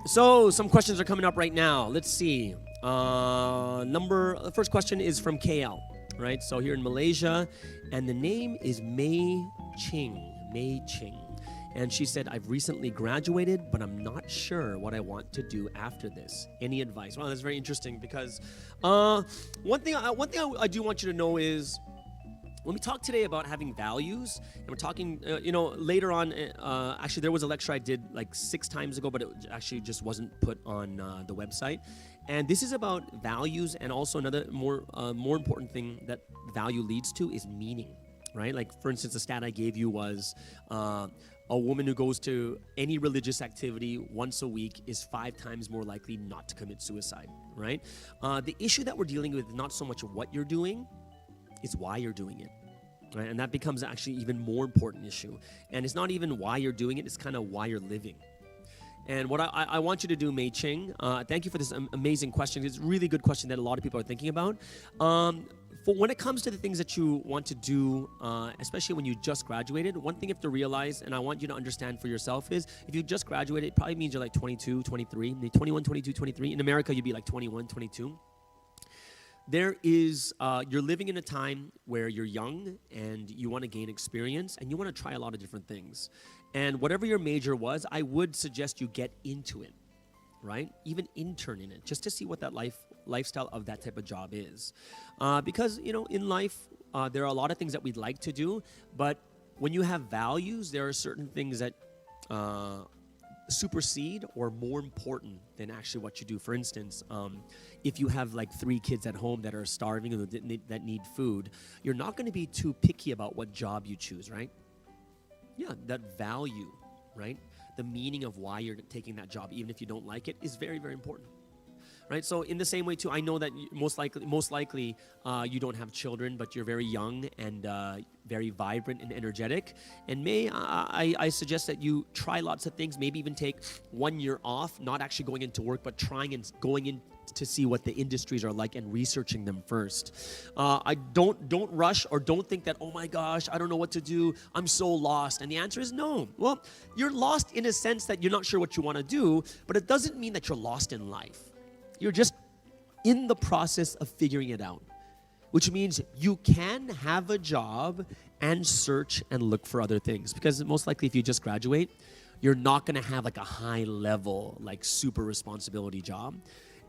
So some questions are coming up right now. Let's see. The first question is from KL, right? So here in Malaysia, and the name is Mei Ching. And she said, I've recently graduated, but I'm not sure what I want to do after this. Any advice? Well, that's very interesting because one thing I do want you to know is when we talk today about having values, and we're talking, later on, actually there was a lecture I did like 6 times ago, but it actually just wasn't put on the website. And this is about values, and also another more important thing that value leads to is meaning, right? Like, for instance, the stat I gave you was a woman who goes to any religious activity once a week is 5 times more likely not to commit suicide, right? The issue that we're dealing with is not so much what you're doing, is why you're doing it, right? And that becomes actually even more important issue. And it's not even why you're doing it, it's kind of why you're living. And what I want you to do, Mei Ching, thank you for this amazing question. It's a really good question that a lot of people are thinking about. For when it comes to the things that you want to do, especially when you just graduated, one thing you have to realize, and I want you to understand for yourself, is if you just graduated, it probably means you're like 22, 23, maybe 21, 22, 23. In America, you'd be like 21, 22. There is, you're living in a time where you're young and you want to gain experience and you want to try a lot of different things. And whatever your major was, I would suggest you get into it, right? Even intern in it, just to see what that lifestyle of that type of job is. Because, in life, there are a lot of things that we'd like to do, but when you have values, there are certain things that supersede or more important than actually what you do. For instance, if you have like 3 kids at home that are starving and that need food, you're not going to be too picky about what job you choose, right? Yeah, that value, right? The meaning of why you're taking that job, even if you don't like it, is very, very important. Right, so in the same way too, I know that most likely you don't have children, but you're very young and very vibrant and energetic. And I suggest that you try lots of things. Maybe even take 1 year off, not actually going into work, but trying and going in to see what the industries are like and researching them first. I don't rush, or don't think that, oh my gosh, I don't know what to do, I'm so lost. And the answer is no. Well, you're lost in a sense that you're not sure what you want to do, but it doesn't mean that you're lost in life. You're just in the process of figuring it out, which means you can have a job and search and look for other things. Because most likely if you just graduate, you're not going to have like a high level, like super responsibility job.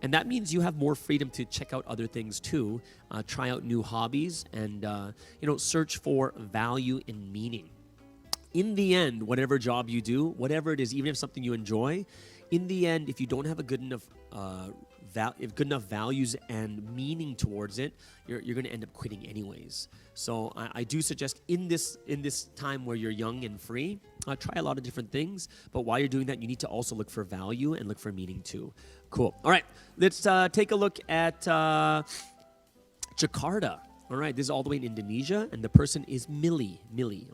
And that means you have more freedom to check out other things too, try out new hobbies, and search for value and meaning. In the end, whatever job you do, whatever it is, even if it's something you enjoy, in the end, if you don't have a good enough values and meaning towards it, you're going to end up quitting anyways. So I do suggest in this time where you're young and free, try a lot of different things. But while you're doing that, you need to also look for value and look for meaning too. Cool. All right, let's take a look at Jakarta. All right, this is all the way in Indonesia, and the person is Millie,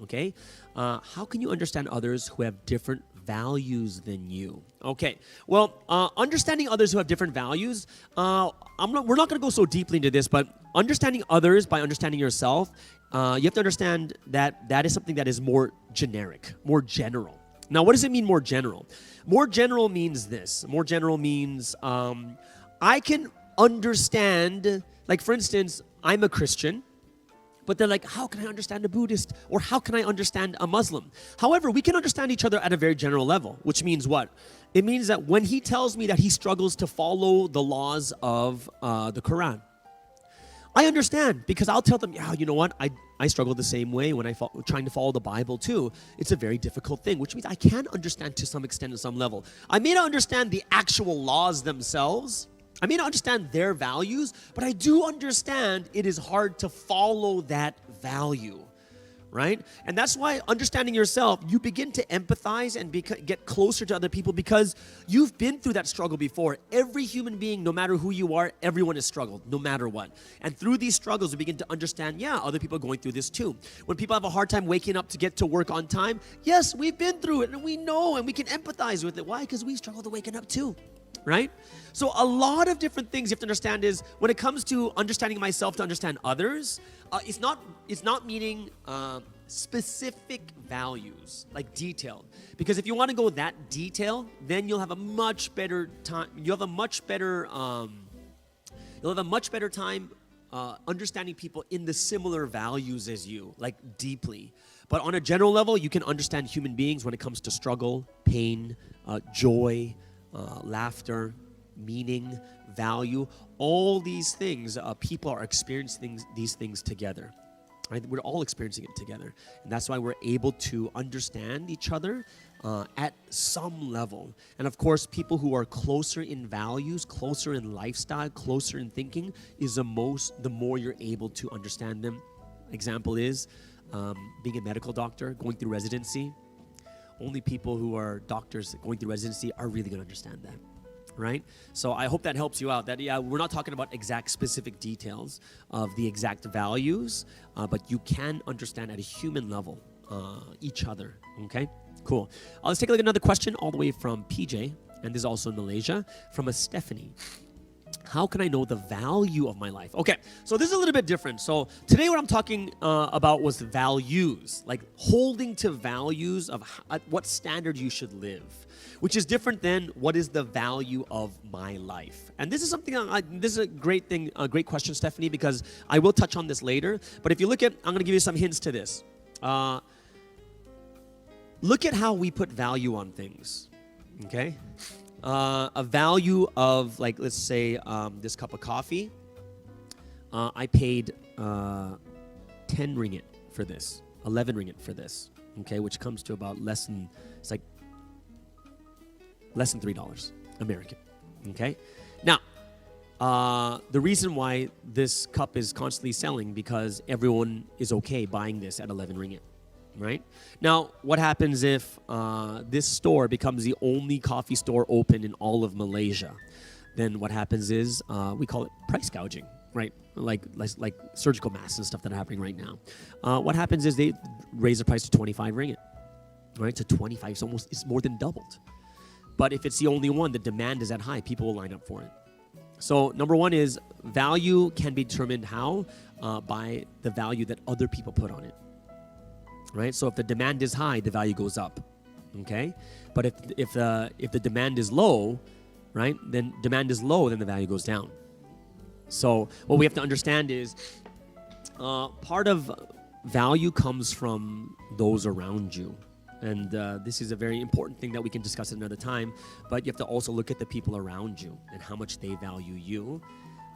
okay? How can you understand others who have different values than you? Okay, well, understanding others who have different values, we're not going to go so deeply into this, but understanding others by understanding yourself, you have to understand that is something that is more generic, more general. Now, what does it mean more general? More general means this. More general means I can understand, like for instance, I'm a Christian, but they're like, how can I understand a Buddhist? Or how can I understand a Muslim? However, we can understand each other at a very general level, which means what? It means that when he tells me that he struggles to follow the laws of the Quran, I understand, because I'll tell them, yeah, you know what? I struggle the same way when trying to follow the Bible too. It's a very difficult thing, which means I can understand to some extent, at some level. I may not understand the actual laws themselves, I may not understand their values, but I do understand it is hard to follow that value, right? And that's why understanding yourself, you begin to empathize and get closer to other people because you've been through that struggle before. Every human being, no matter who you are, everyone has struggled, no matter what. And through these struggles, we begin to understand, yeah, other people are going through this too. When people have a hard time waking up to get to work on time, yes, we've been through it and we know and we can empathize with it. Why? Because we struggle to waking up too. Right? So a lot of different things you have to understand is when it comes to understanding myself to understand others, it's not meaning specific values, like detailed. Because if you want to go that detailed, then you'll have a much better time. You'll have a much better time understanding people in the similar values as you, like deeply. But on a general level, you can understand human beings when it comes to struggle, pain, joy, laughter, meaning, value. All these things, people are experiencing these things together. Right? We're all experiencing it together. And that's why we're able to understand each other at some level. And of course, people who are closer in values, closer in lifestyle, closer in thinking is the more you're able to understand them. Example is being a medical doctor, going through residency. Only people who are doctors going through residency are really going to understand that. Right? So I hope that helps you out. That we're not talking about exact specific details of the exact values, but you can understand at a human level each other. Okay? Cool. Let's take a look at another question all the way from PJ, and this is also in Malaysia, from a Stephanie. How can I know the value of my life? Okay, so this is a little bit different. So today what I'm talking about was values, like holding to values of at what standard you should live, which is different than what is the value of my life. And this is something, this is a great thing, a great question, Stephanie, because I will touch on this later. But if you look at, I'm going to give you some hints to this. Look at how we put value on things, okay? A value of, like, let's say this cup of coffee. I paid 10 ringgit for this, 11 ringgit for this, okay, which comes to about less than $3 American, okay? Now, the reason why this cup is constantly selling because everyone is okay buying this at 11 ringgit. Right? Now, what happens if this store becomes the only coffee store open in all of Malaysia? Then what happens is we call it price gouging, right? Like surgical masks and stuff that are happening right now. What happens is they raise the price to 25 ringgit, right? To 25, it's more than doubled. But if it's the only one, the demand is that high, people will line up for it. So number one is value can be determined how? By the value that other people put on it. Right? So if the demand is high, the value goes up, okay? But if the demand is low, right, then demand is low, then the value goes down. So what we have to understand is part of value comes from those around you. And this is a very important thing that we can discuss at another time, but you have to also look at the people around you and how much they value you.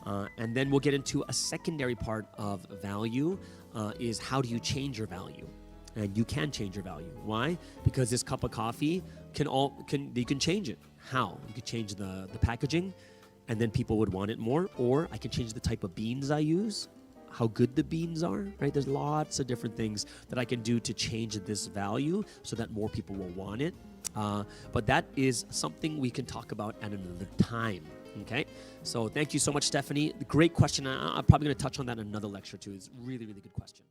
And then we'll get into a secondary part of value is how do you change your value? And you can change your value. Why? Because this cup of coffee you can change it. How? You could change the packaging, and then people would want it more. Or I can change the type of beans I use, how good the beans are. Right? There's lots of different things that I can do to change this value so that more people will want it. But that is something we can talk about at another time. Okay? So thank you so much, Stephanie. Great question. I'm probably going to touch on that in another lecture too. It's a really, really good question.